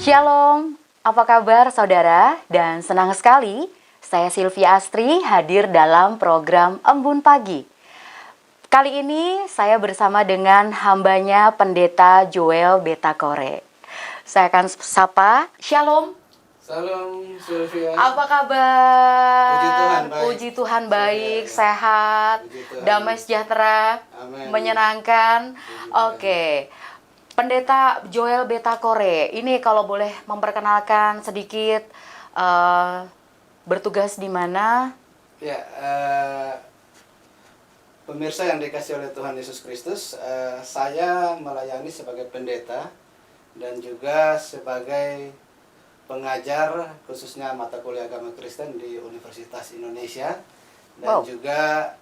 Shalom, apa kabar saudara? Dan senang sekali saya Sylvia Astri hadir dalam program Embun Pagi. Kali ini saya bersama dengan hambanya Pendeta Joel Betakore. Saya akan sapa, Shalom. Salam Sylvia. Apa kabar? Puji Tuhan baik. Puji Tuhan baik, Sylvia, ya. sehat, Puji Tuhan. damai sejahtera, Amin. menyenangkan. Puji Tuhan. Oke. Pendeta Joel Betakore, ini kalau boleh memperkenalkan sedikit bertugas di mana? Ya, pemirsa yang dikasih oleh Tuhan Yesus Kristus, saya melayani sebagai pendeta dan juga sebagai pengajar khususnya mata kuliah agama Kristen di Universitas Indonesia dan juga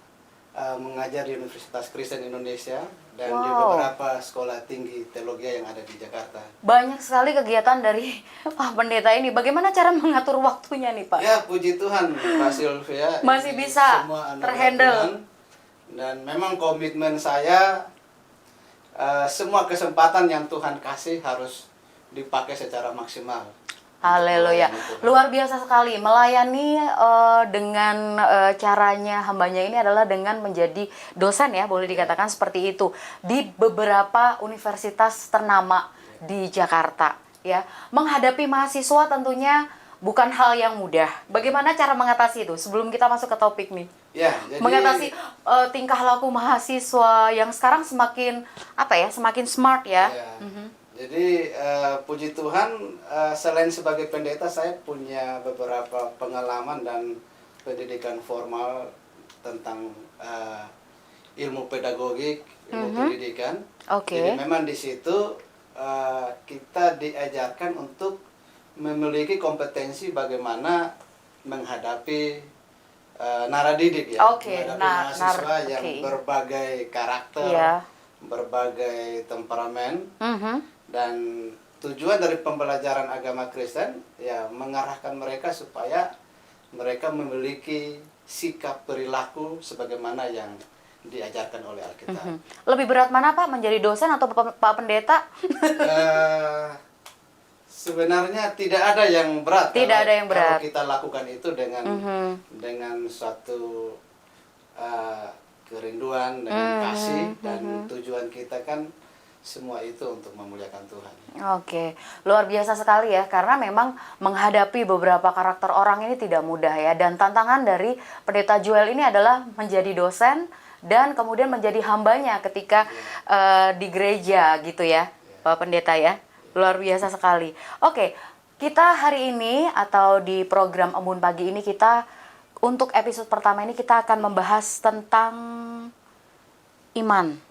mengajar di Universitas Kristen Indonesia dan di beberapa sekolah tinggi teologi yang ada di Jakarta. Banyak sekali kegiatan dari Pak Pendeta ini. Bagaimana cara mengatur waktunya nih Pak? Ya, puji Tuhan Pak Sylvia. Masih bisa terhandle. Dan memang komitmen saya, semua kesempatan yang Tuhan kasih harus dipakai secara maksimal. Haleluya, luar biasa sekali melayani dengan caranya hambanya ini adalah dengan menjadi dosen ya, boleh dikatakan seperti itu di beberapa universitas ternama di Jakarta ya. Menghadapi mahasiswa tentunya bukan hal yang mudah. Bagaimana cara mengatasi itu sebelum kita masuk ke topik nih? Ya, jadi mengatasi tingkah laku mahasiswa yang sekarang semakin semakin smart ya. Jadi puji Tuhan, selain sebagai pendeta saya punya beberapa pengalaman dan pendidikan formal tentang ilmu pedagogik, ilmu pendidikan. Jadi memang di situ kita diajarkan untuk memiliki kompetensi bagaimana menghadapi naradidik ya, menghadapi mahasiswa yang berbagai karakter, berbagai temperamen. Dan tujuan dari pembelajaran agama Kristen ya mengarahkan mereka supaya mereka memiliki sikap perilaku sebagaimana yang diajarkan oleh Alkitab. Lebih berat mana Pak, menjadi dosen atau Pak Pendeta? Sebenarnya tidak ada yang berat. Kalau kita lakukan itu dengan suatu kerinduan, dengan kasih dan tujuan kita kan semua itu untuk memuliakan Tuhan. Oke, luar biasa sekali ya, karena memang menghadapi beberapa karakter orang ini tidak mudah ya. Dan tantangan dari Pendeta Joel ini adalah menjadi dosen dan kemudian menjadi hambanya ketika di gereja gitu ya, Pak Pendeta ya. Luar biasa sekali. Oke, kita hari ini atau di program Embun Pagi ini kita untuk episode pertama ini kita akan membahas tentang iman.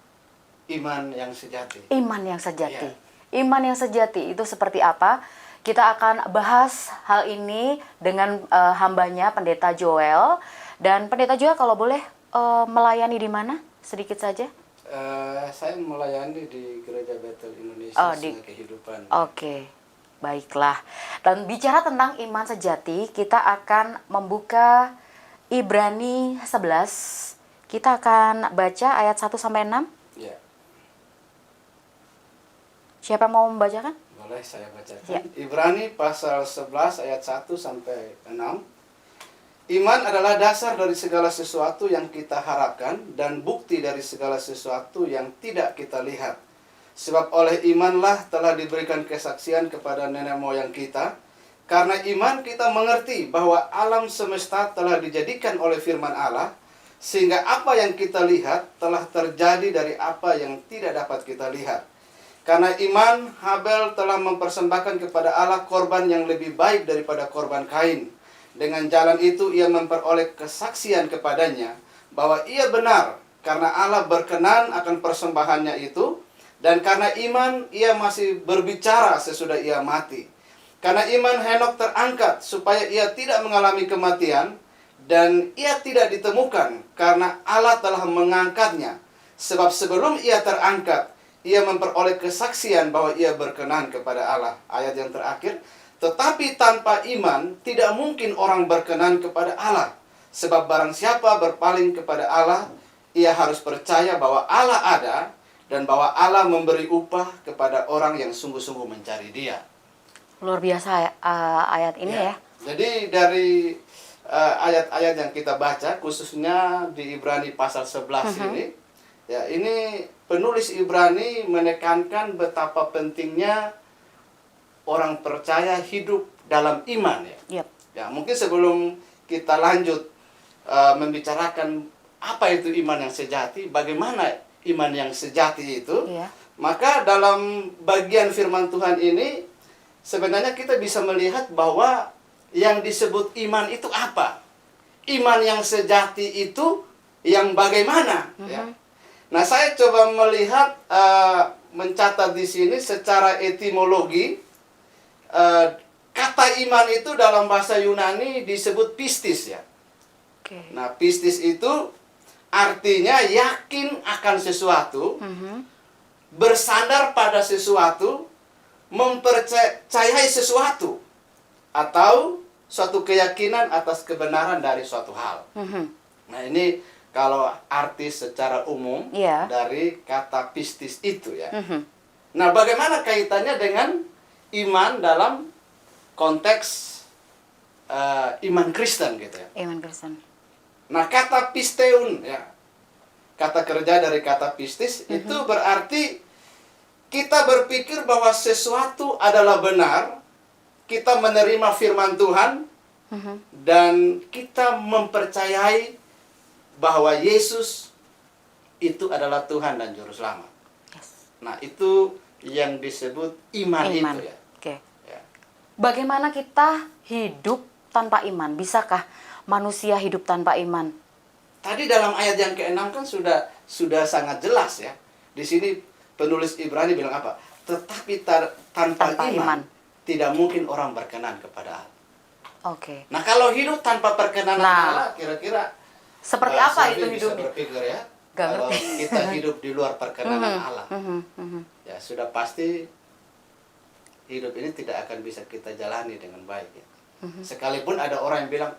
Iman yang sejati. Iman yang sejati. Iman yang sejati itu seperti apa? Kita akan bahas hal ini dengan hambanya Pendeta Joel. Dan Pendeta Joel kalau boleh melayani di mana? Sedikit saja. Saya melayani di Gereja Bethel Indonesia Sungai Kehidupan. Oke, baiklah. Dan bicara tentang iman sejati, kita akan membuka Ibrani 11. Kita akan baca ayat 1 sampai 6. Ya. Siapa mau membacakan? Boleh saya bacakan. Ya. Ibrani pasal 11 ayat 1 sampai 6. Iman adalah dasar dari segala sesuatu yang kita harapkan dan bukti dari segala sesuatu yang tidak kita lihat. Sebab oleh imanlah telah diberikan kesaksian kepada nenek moyang kita. Karena iman kita mengerti bahwa alam semesta telah dijadikan oleh firman Allah, sehingga apa yang kita lihat telah terjadi dari apa yang tidak dapat kita lihat. Karena iman, Habel telah mempersembahkan kepada Allah korban yang lebih baik daripada korban Kain. Dengan jalan itu ia memperoleh kesaksian kepadanya bahwa ia benar karena Allah berkenan akan persembahannya itu. Dan karena iman ia masih berbicara sesudah ia mati. Karena iman Henok terangkat supaya ia tidak mengalami kematian. Dan ia tidak ditemukan karena Allah telah mengangkatnya. Sebab sebelum ia terangkat, ia memperoleh kesaksian bahwa ia berkenan kepada Allah. Ayat yang terakhir, tetapi tanpa iman tidak mungkin orang berkenan kepada Allah. Sebab barang siapa berpaling kepada Allah, ia harus percaya bahwa Allah ada dan bahwa Allah memberi upah kepada orang yang sungguh-sungguh mencari Dia. Luar biasa ayat ini ya. Jadi dari ayat-ayat yang kita baca, khususnya di Ibrani pasal 11 ini, ya ini penulis Ibrani menekankan betapa pentingnya orang percaya hidup dalam iman ya. Yep. Ya, mungkin sebelum kita lanjut membicarakan apa itu iman yang sejati, bagaimana iman yang sejati itu, Iya. maka dalam bagian firman Tuhan ini sebenarnya kita bisa melihat bahwa yang disebut iman itu apa? Iman yang sejati itu yang bagaimana? Ya. Nah, saya coba melihat, mencatat di sini secara etimologi, kata iman itu dalam bahasa Yunani disebut pistis ya. Oke. Nah, pistis itu artinya yakin akan sesuatu, bersandar pada sesuatu, mempercayai sesuatu, atau suatu keyakinan atas kebenaran dari suatu hal. Nah, ini kalau arti secara umum Iya. dari kata pistis itu ya. Nah, bagaimana kaitannya dengan iman dalam konteks iman Kristen gitu ya. Iman Kristen. Nah, kata pisteun ya, kata kerja dari kata pistis itu berarti kita berpikir bahwa sesuatu adalah benar, kita menerima firman Tuhan, dan kita mempercayai bahwa Yesus itu adalah Tuhan dan Juru Selamat. Yes. Nah, itu yang disebut iman. Itu ya. Oke. Ya. Bagaimana kita hidup tanpa iman? Bisakah manusia hidup tanpa iman? Tadi dalam ayat yang ke-6 kan sudah sangat jelas ya. Di sini penulis Ibrani bilang apa? Tetapi tanpa iman tidak mungkin orang berkenan kepada Allah. Oke. Nah, kalau hidup tanpa perkenanan Allah, kira-kira seperti apa itu bisa hidupnya? berpikir ya. Gak Kalau ngerti. kita hidup di luar perkenanan Allah, ya sudah pasti hidup ini tidak akan bisa kita jalani dengan baik ya. Sekalipun ada orang yang bilang,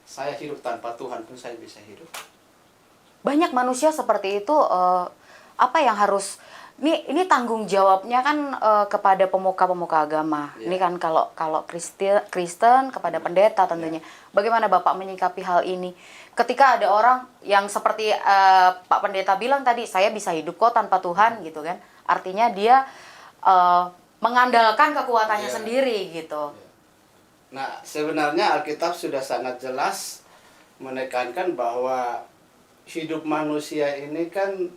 saya hidup tanpa Tuhan pun saya bisa hidup. Banyak manusia seperti itu. Apa yang harus ini tanggung jawabnya kan kepada pemuka-pemuka agama. Ya. Ini kan kalau Kristen kepada pendeta tentunya. Bagaimana Bapak menyikapi hal ini? Ketika ada orang yang seperti Pak Pendeta bilang tadi, saya bisa hidup kok tanpa Tuhan gitu kan. Artinya dia mengandalkan kekuatannya Ya. sendiri gitu. Nah, sebenarnya Alkitab sudah sangat jelas menekankan bahwa hidup manusia ini kan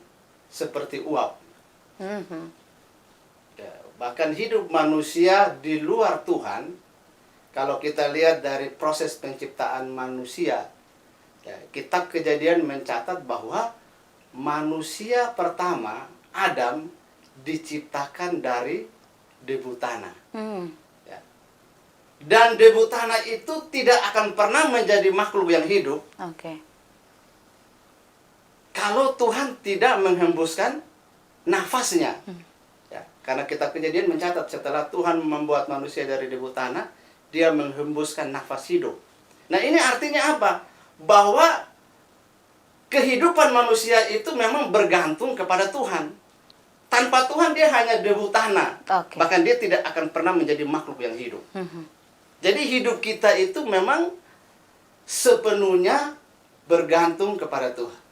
seperti uap. Ya, bahkan hidup manusia di luar Tuhan, kalau kita lihat dari proses penciptaan manusia, ya, Kitab Kejadian mencatat bahwa manusia pertama, Adam, diciptakan dari debu tanah. Ya. Dan debu tanah itu tidak akan pernah menjadi makhluk yang hidup Oke. kalau Tuhan tidak menghembuskan nafasnya. Ya, karena Kitab Kejadian mencatat setelah Tuhan membuat manusia dari debu tanah, dia menghembuskan nafas hidup. Nah, ini artinya apa? Bahwa kehidupan manusia itu memang bergantung kepada Tuhan. Tanpa Tuhan dia hanya debu tanah. Oke. Bahkan dia tidak akan pernah menjadi makhluk yang hidup. Jadi hidup kita itu memang sepenuhnya bergantung kepada Tuhan.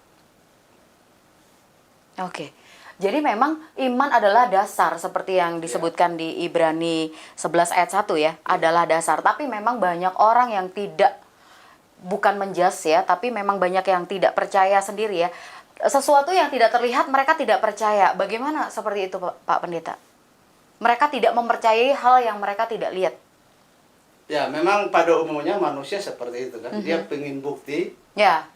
Oke. Jadi memang iman adalah dasar seperti yang disebutkan di Ibrani 11 ayat 1 ya, adalah dasar. Tapi memang banyak orang yang bukan menjas ya, tapi memang banyak yang tidak percaya sendiri ya. Sesuatu yang tidak terlihat mereka tidak percaya. Bagaimana seperti itu Pak Pendeta? Mereka tidak mempercayai hal yang mereka tidak lihat. Ya, memang pada umumnya manusia seperti itu kan. Dia pengen bukti. Ya.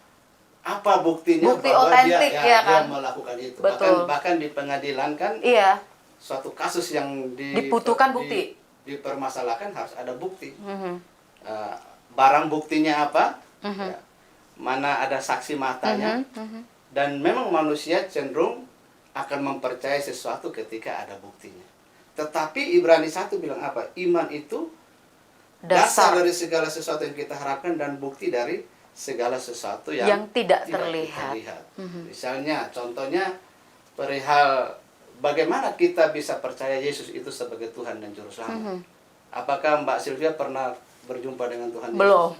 Apa buktinya Bukti bahwa otentik, dia kan? melakukan itu. Betul. Bahkan di pengadilan kan, Iya. suatu kasus yang Dibutuhkan bukti. Dipermasalahkan harus ada bukti. Barang buktinya apa? Ya, mana ada saksi matanya. Dan memang manusia cenderung akan mempercayai sesuatu ketika ada buktinya. Tetapi Ibrani 1 bilang apa? Iman itu dasar dari segala sesuatu yang kita harapkan dan bukti dari segala sesuatu yang tidak kita terlihat. lihat. Misalnya, contohnya perihal bagaimana kita bisa percaya Yesus itu sebagai Tuhan dan Juru Selamat. Apakah Mbak Sylvia pernah berjumpa dengan Tuhan Yesus? Belum.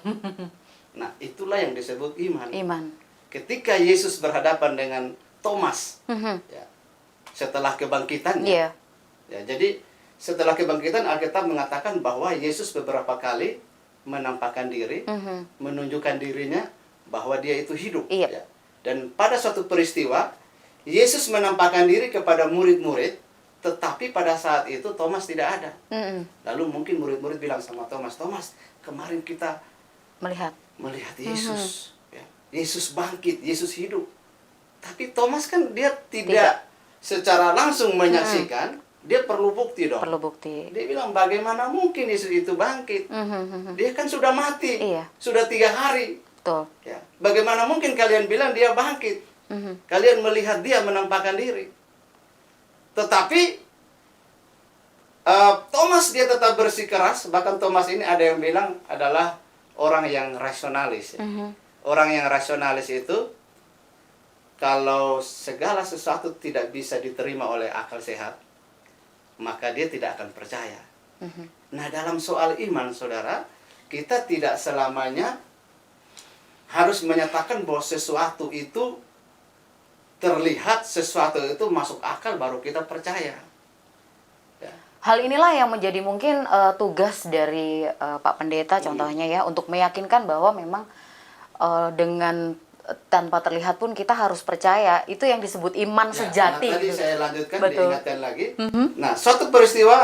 Nah, itulah yang disebut iman. Iman. Ketika Yesus berhadapan dengan Thomas, ya, setelah kebangkitannya, Iya. ya, jadi setelah kebangkitan Alkitab mengatakan bahwa Yesus beberapa kali menampakkan diri, menunjukkan dirinya bahwa dia itu hidup. Iya. Ya. Dan pada suatu peristiwa, Yesus menampakkan diri kepada murid-murid, tetapi pada saat itu Thomas tidak ada. Lalu mungkin murid-murid bilang sama Thomas, Thomas, kemarin kita melihat Yesus. Ya. Yesus bangkit, Yesus hidup. Tapi Thomas kan dia tidak secara langsung menyaksikan, dia perlu bukti dong. Perlu bukti. Dia bilang, bagaimana mungkin Yesus itu bangkit? Dia kan sudah mati, Iya. sudah 3 hari. Betul. Ya. Bagaimana mungkin kalian bilang dia bangkit? Kalian melihat dia menampakkan diri. Tetapi Thomas dia tetap bersikeras. Bahkan Thomas ini ada yang bilang adalah orang yang rasionalis. Ya. Orang yang rasionalis itu, kalau segala sesuatu tidak bisa diterima oleh akal sehat, maka dia tidak akan percaya. Nah, dalam soal iman, saudara, kita tidak selamanya harus menyatakan bahwa sesuatu itu terlihat, sesuatu itu masuk akal baru kita percaya. Ya. Hal inilah yang menjadi mungkin tugas dari Pak Pendeta contohnya ya, untuk meyakinkan bahwa memang dengan tanpa terlihat pun kita harus percaya. Itu yang disebut iman sejati. Nah, tadi gitu. saya lanjutkan, Betul. diingatkan lagi. Nah, suatu peristiwa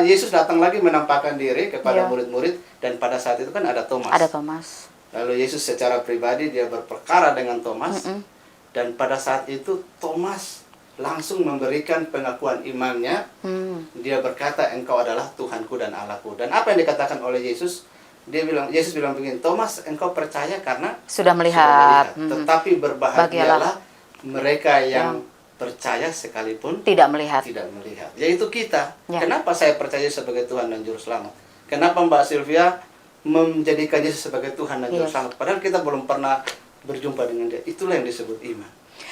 Yesus datang lagi menampakkan diri kepada murid-murid, dan pada saat itu kan ada Thomas. Ada Thomas. Lalu Yesus secara pribadi dia berperkara dengan Thomas, dan pada saat itu Thomas langsung memberikan pengakuan imannya. Dia berkata, engkau adalah Tuhanku dan Allahku. Dan apa yang dikatakan oleh Yesus? Yesus bilang begini, Thomas, engkau percaya karena Sudah melihat. Tetapi berbahagialah mereka yang percaya sekalipun tidak melihat. Yaitu kita. Ya. Kenapa saya percaya sebagai Tuhan dan Juru Selamat? Kenapa Mbak Sylvia menjadikan Yesus sebagai Tuhan dan Juru Selamat? Padahal kita belum pernah berjumpa dengan dia. Itulah yang disebut iman.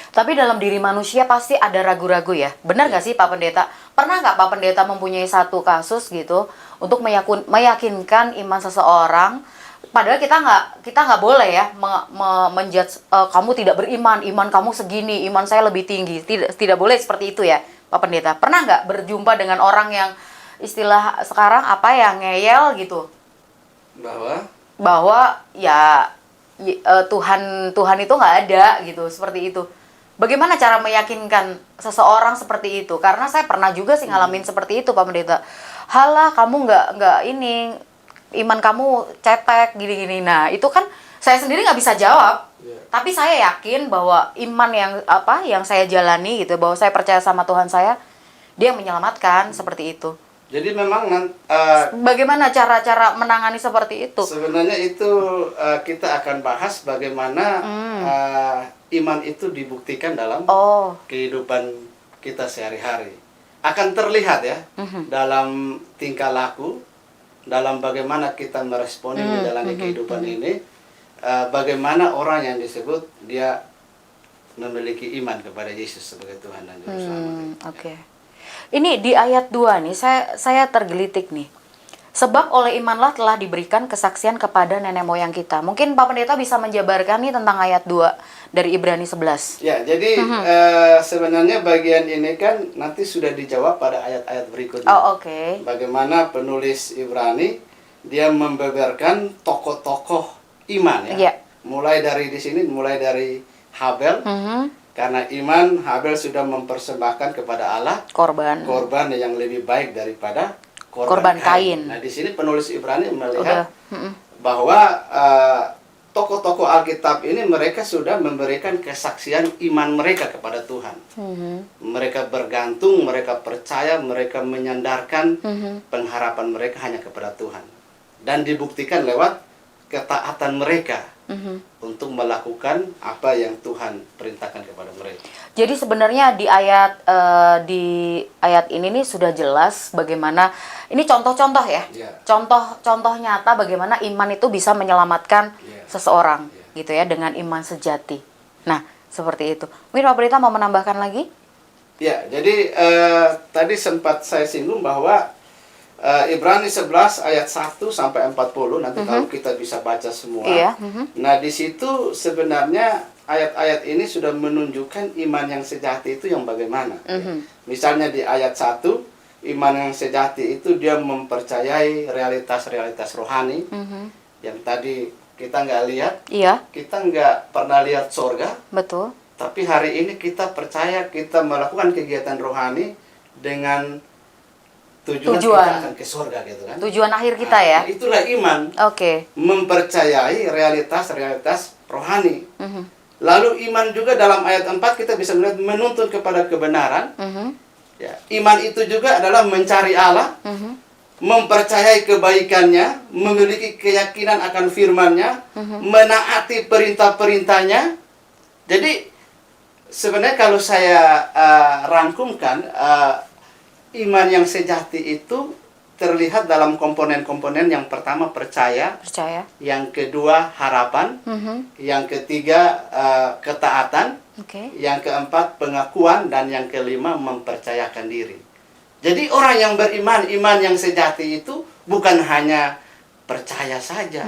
Tapi dalam diri manusia pasti ada ragu-ragu ya. Benar nggak sih Pak Pendeta? Pernah nggak Pak Pendeta mempunyai satu kasus gitu untuk meyakinkan iman seseorang? Padahal kita nggak boleh ya menjudge kamu tidak beriman, iman kamu segini, iman saya lebih tinggi. Tidak boleh seperti itu ya Pak Pendeta. Pernah nggak berjumpa dengan orang yang istilah sekarang apa ya, ngeyel gitu? Bahwa ya Tuhan itu nggak ada gitu, seperti itu. Bagaimana cara meyakinkan seseorang seperti itu? Karena saya pernah juga sih ngalamin seperti itu Pak Pendeta. Halah, kamu nggak ini, iman kamu cetek gini-gini. Nah itu kan saya sendiri nggak bisa jawab. Tapi saya yakin bahwa iman yang saya jalani gitu, bahwa saya percaya sama Tuhan saya, dia yang menyelamatkan seperti itu. Jadi memang bagaimana cara menangani seperti itu? Sebenarnya itu kita akan bahas bagaimana iman itu dibuktikan dalam kehidupan kita sehari-hari. Akan terlihat ya dalam tingkah laku, dalam bagaimana kita meresponi menjalani kehidupan ini, bagaimana orang yang disebut dia memiliki iman kepada Yesus sebagai Tuhan dan Juru Selamat. Oke. Ini di ayat 2 nih, saya tergelitik nih. Sebab oleh imanlah telah diberikan kesaksian kepada nenek moyang kita. Mungkin Pak Pendeta bisa menjabarkan nih tentang ayat 2 dari Ibrani 11. Ya, jadi sebenarnya bagian ini kan nanti sudah dijawab pada ayat-ayat berikutnya. Oke. Bagaimana penulis Ibrani dia membeberkan tokoh-tokoh iman ya. Mulai dari di sini, mulai dari Habel. Karena iman, Habel sudah mempersembahkan kepada Allah korban yang lebih baik daripada korban Kain. Nah, di sini penulis Ibrani melihat bahwa tokoh-tokoh Alkitab ini mereka sudah memberikan kesaksian iman mereka kepada Tuhan. Mereka bergantung, mereka percaya, mereka menyandarkan pengharapan mereka hanya kepada Tuhan. Dan dibuktikan lewat ketaatan mereka untuk melakukan apa yang Tuhan perintahkan kepada mereka. Jadi sebenarnya di ayat ini nih sudah jelas bagaimana ini contoh-contoh ya. Contoh nyata bagaimana iman itu bisa menyelamatkan seseorang gitu ya, dengan iman sejati. Nah, seperti itu. Mungkin Pak Pendeta mau menambahkan lagi? Ya, jadi tadi sempat saya singgung bahwa Ibrani 11 ayat 1 sampai 40 nanti kalau kita bisa baca semua. Iya. Nah, di situ sebenarnya ayat-ayat ini sudah menunjukkan iman yang sejati itu yang bagaimana. Misalnya di ayat 1, iman yang sejati itu dia mempercayai realitas-realitas rohani yang tadi kita nggak lihat. Iya. Kita nggak pernah lihat sorga, Betul. tapi hari ini kita percaya kita melakukan kegiatan rohani dengan tujuan kita akan ke surga gitu kan. Tujuan akhir kita ya. Nah, itulah iman. Oke. Mempercayai realitas-realitas rohani. Lalu iman juga dalam ayat 4 kita bisa melihat menuntun kepada kebenaran. Ya, iman itu juga adalah mencari Allah, mempercayai kebaikannya, memiliki keyakinan akan firman-Nya, menaati perintah-perintahnya. Jadi sebenarnya kalau saya rangkumkan iman yang sejati itu terlihat dalam komponen-komponen. Yang pertama percaya, yang kedua harapan, yang ketiga ketaatan, yang keempat pengakuan, dan yang kelima mempercayakan diri. Jadi orang yang beriman, iman yang sejati itu bukan hanya percaya saja.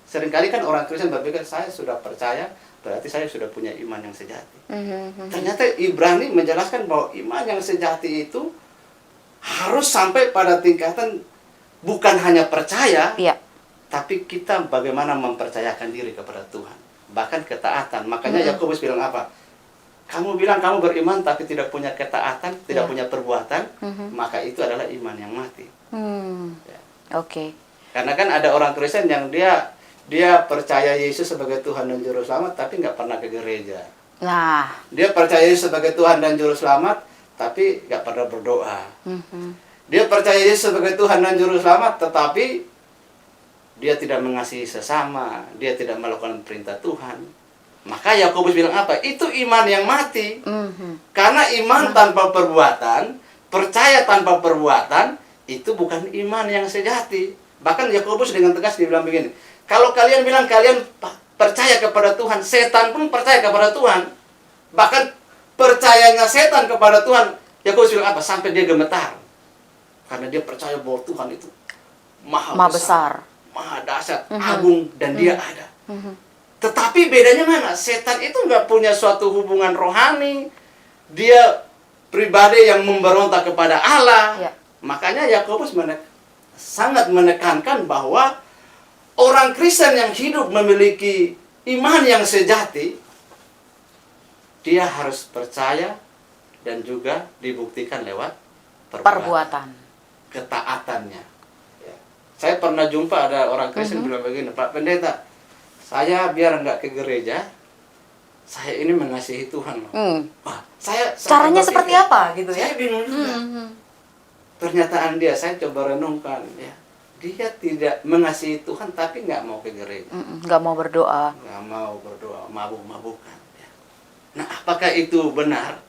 Seringkali kan orang Kristen berpikir saya sudah percaya berarti saya sudah punya iman yang sejati. Ternyata Ibrani menjelaskan bahwa iman yang sejati itu harus sampai pada tingkatan bukan hanya percaya, tapi kita bagaimana mempercayakan diri kepada Tuhan. Bahkan ketaatan. Makanya Yakobus bilang apa? Kamu bilang kamu beriman tapi tidak punya ketaatan, tidak punya perbuatan, maka itu adalah iman yang mati. Ya. Oke. Karena kan ada orang Kristen yang dia percaya Yesus sebagai Tuhan dan Juru Selamat, tapi nggak pernah ke gereja. Nah, Dia percaya Yesus sebagai Tuhan dan Juru Selamat, tapi nggak pernah berdoa. Dia percaya Yesus sebagai Tuhan dan Juru Selamat, tetapi dia tidak mengasihi sesama, dia tidak melakukan perintah Tuhan. Maka Yakobus bilang apa? Itu iman yang mati. Karena iman tanpa perbuatan, percaya tanpa perbuatan, itu bukan iman yang sejati. Bahkan Yakobus dengan tegas dibilang begini, kalau kalian bilang kalian percaya kepada Tuhan, setan pun percaya kepada Tuhan. Bahkan percayanya setan kepada Tuhan, Yakobus bilang apa? Sampai dia gemetar. Karena dia percaya bahwa Tuhan itu maha besar, maha dahsyat, agung, dan dia ada. Tetapi bedanya mana? Setan itu nggak punya suatu hubungan rohani. Dia pribadi yang memberontak kepada Allah. Makanya Yakobus sangat menekankan bahwa orang Kristen yang hidup memiliki iman yang sejati, dia harus percaya dan juga dibuktikan lewat perbuatan. Ketaatannya. Ya. Saya pernah jumpa ada orang Kristen bilang begini, Pak Pendeta, saya biar nggak ke gereja, saya ini mengasihi Tuhan. Wah, caranya seperti apa gitu ya? Saya bingung juga. Pernyataan dia, saya coba renungkan. Ya. Dia tidak mengasihi Tuhan tapi nggak mau ke gereja. Nggak mau berdoa. Nggak mau berdoa, mabuk-mabukan. Ya. Nah, apakah itu benar?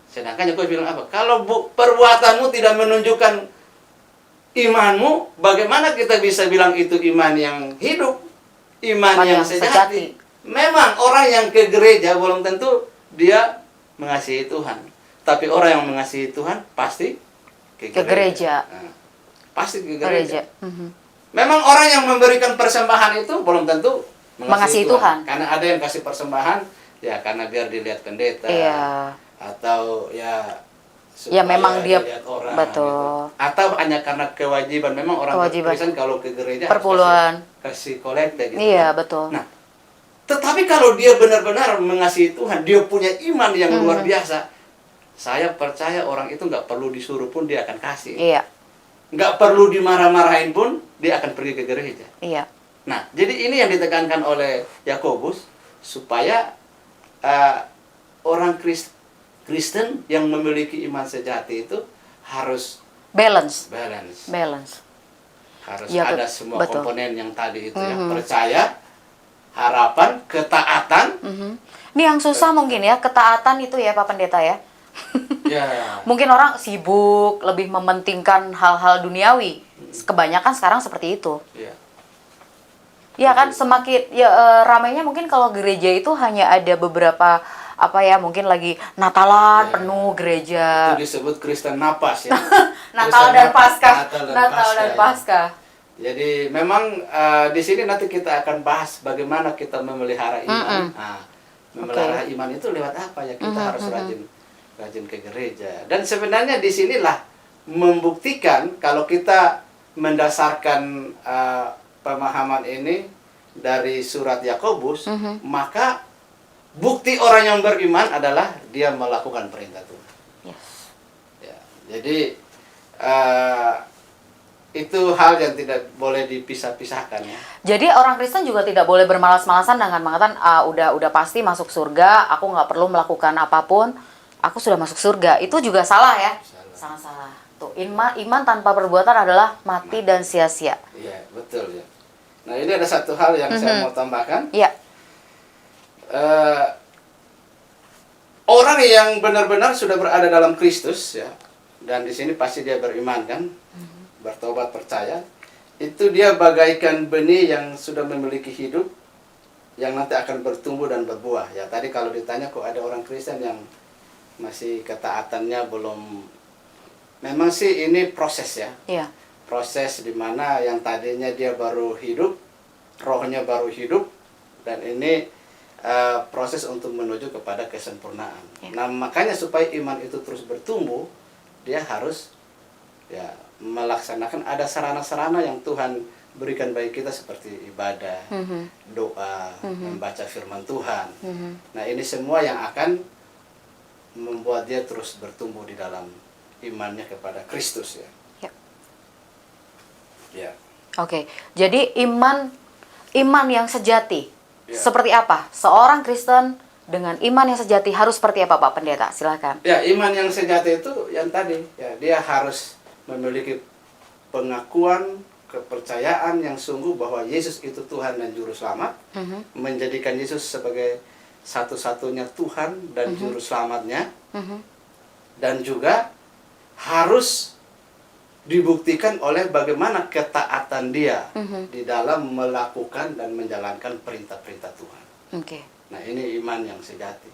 Sedangkan Yakobus bilang apa? Kalau perbuatanmu tidak menunjukkan imanmu, bagaimana kita bisa bilang itu iman yang hidup? Iman yang sejati. Memang orang yang ke gereja belum tentu dia mengasihi Tuhan. Tapi orang yang mengasihi Tuhan pasti ke gereja. Nah, pasti ke gereja. Memang orang yang memberikan persembahan itu belum tentu mengasihi Tuhan. Karena ada yang kasih persembahan ya karena biar dilihat pendeta. Atau ya supaya memang dia dilihat orang, betul. Gitu. Atau hanya karena kewajiban. Memang orang Kristen kalau ke gereja perpuluhan kasih kolekte gitu. Iya, betul. Nah, tetapi kalau dia benar-benar mengasihi Tuhan, dia punya iman yang luar biasa. Saya percaya orang itu nggak perlu disuruh pun dia akan kasih. Iya. Nggak perlu dimarah-marahin pun dia akan pergi ke gereja. Iya. Nah, jadi ini yang ditekankan oleh Yakobus supaya orang Kristen yang memiliki iman sejati itu harus balance. Harus ya, ada semua komponen yang tadi itu ya, percaya, harapan, ketaatan. Ini yang susah mungkin ya, ketaatan itu ya Pak Pendeta ya. Mungkin orang sibuk, lebih mementingkan hal-hal duniawi. Kebanyakan sekarang seperti itu. Ya kan, semakin ramainya mungkin kalau gereja itu hanya ada beberapa apa ya, mungkin lagi Natalan Ya. penuh gereja. Itu disebut Kristen napas ya. Natal Kristen dan Paskah. Natal dan Paskah, ya. Paskah. Jadi memang di sini nanti kita akan bahas bagaimana kita memelihara iman. Nah, memelihara iman itu lewat apa ya? Kita harus rajin ke gereja. Dan sebenarnya di sinilah membuktikan kalau kita mendasarkan pemahaman ini dari surat Yakobus, maka bukti orang yang beriman adalah dia melakukan perintah Tuhan. Yes. Ya, jadi itu hal yang tidak boleh dipisah-pisahkan ya. Jadi orang Kristen juga tidak boleh bermalas-malasan dengan mengatakan udah pasti masuk surga, aku nggak perlu melakukan apapun, aku sudah masuk surga. Itu juga salah ya. Sangat salah. Tuh, iman tanpa perbuatan adalah mati dan sia-sia. Iya, betul ya. Nah, ini ada satu hal yang saya mau tambahkan. Iya. Orang yang benar-benar sudah berada dalam Kristus ya, dan di sini pasti dia beriman kan, bertobat percaya, itu dia bagaikan benih yang sudah memiliki hidup, yang nanti akan bertumbuh dan berbuah. Ya tadi kalau ditanya kok ada orang Kristen yang masih ketaatannya belum, memang sih ini proses ya. Iya. Proses di mana yang tadinya dia baru hidup, rohnya baru hidup, dan ini proses untuk menuju kepada kesempurnaan. Ya. Nah makanya supaya iman itu terus bertumbuh, dia harus ya melaksanakan ada sarana-sarana yang Tuhan berikan bagi kita seperti ibadah, doa, membaca firman Tuhan. Nah ini semua yang akan membuat dia terus bertumbuh di dalam imannya kepada Kristus ya. Ya. Ya. Oke. Jadi iman yang sejati Ya. seperti apa? Seorang Kristen dengan iman yang sejati harus seperti apa, Pak Pendeta? Silakan. Ya, iman yang sejati itu yang tadi, ya dia harus memiliki pengakuan, kepercayaan yang sungguh bahwa Yesus itu Tuhan dan Juru Selamat, menjadikan Yesus sebagai satu-satunya Tuhan dan Juru Selamatnya, dan juga harus dibuktikan oleh bagaimana ketaatan dia di dalam melakukan dan menjalankan perintah-perintah Tuhan. Oke. Nah ini iman yang sejati,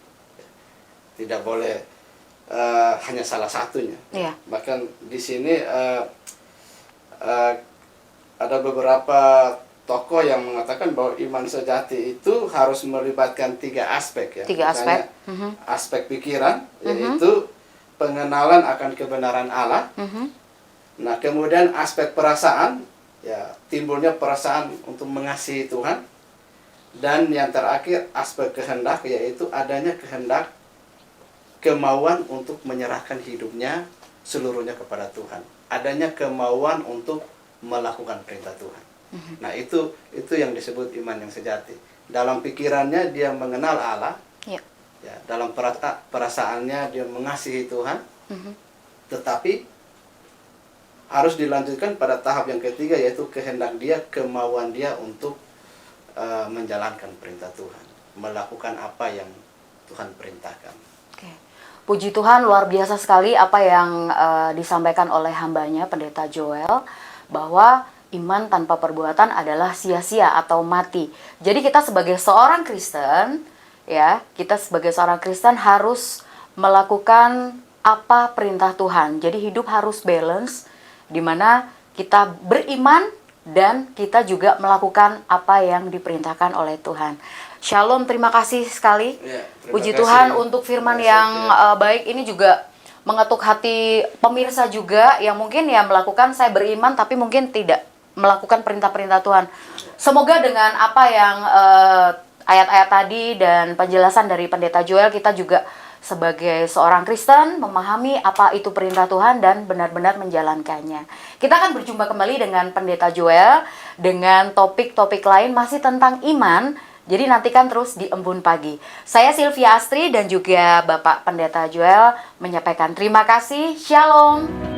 tidak boleh hanya salah satunya. Iya. Bahkan di sini ada beberapa tokoh yang mengatakan bahwa iman sejati itu harus melibatkan 3 aspek ya. 3 aspek. Aspek pikiran, yaitu pengenalan akan kebenaran Allah. Nah kemudian aspek perasaan, ya timbulnya perasaan untuk mengasihi Tuhan. Dan yang terakhir aspek kehendak, yaitu adanya kehendak, kemauan untuk menyerahkan hidupnya seluruhnya kepada Tuhan. Adanya kemauan untuk melakukan perintah Tuhan. Nah itu yang disebut iman yang sejati. Dalam pikirannya dia mengenal Allah, ya, dalam perasaannya dia mengasihi Tuhan, tetapi harus dilanjutkan pada tahap yang ketiga, yaitu kehendak dia, kemauan dia untuk menjalankan perintah Tuhan, melakukan apa yang Tuhan perintahkan. Oke. Puji Tuhan, luar biasa sekali apa yang disampaikan oleh hambanya Pendeta Joel, bahwa iman tanpa perbuatan adalah sia-sia atau mati. Jadi kita sebagai seorang Kristen, ya, kita sebagai seorang Kristen harus melakukan apa perintah Tuhan. Jadi hidup harus balance, di mana kita beriman dan kita juga melakukan apa yang diperintahkan oleh Tuhan. Shalom, terima kasih sekali. Ya, Puji kasih. Tuhan untuk firman yang baik ini juga mengetuk hati pemirsa juga yang mungkin ya melakukan, saya beriman tapi mungkin tidak melakukan perintah-perintah Tuhan. Semoga dengan apa yang ayat-ayat tadi dan penjelasan dari Pendeta Joel, kita juga sebagai seorang Kristen memahami apa itu perintah Tuhan dan benar-benar menjalankannya. Kita akan berjumpa kembali dengan Pendeta Joel dengan topik-topik lain masih tentang iman. Jadi nantikan terus di Embun Pagi. Saya Sylvia Astri dan juga Bapak Pendeta Joel menyampaikan terima kasih. Shalom.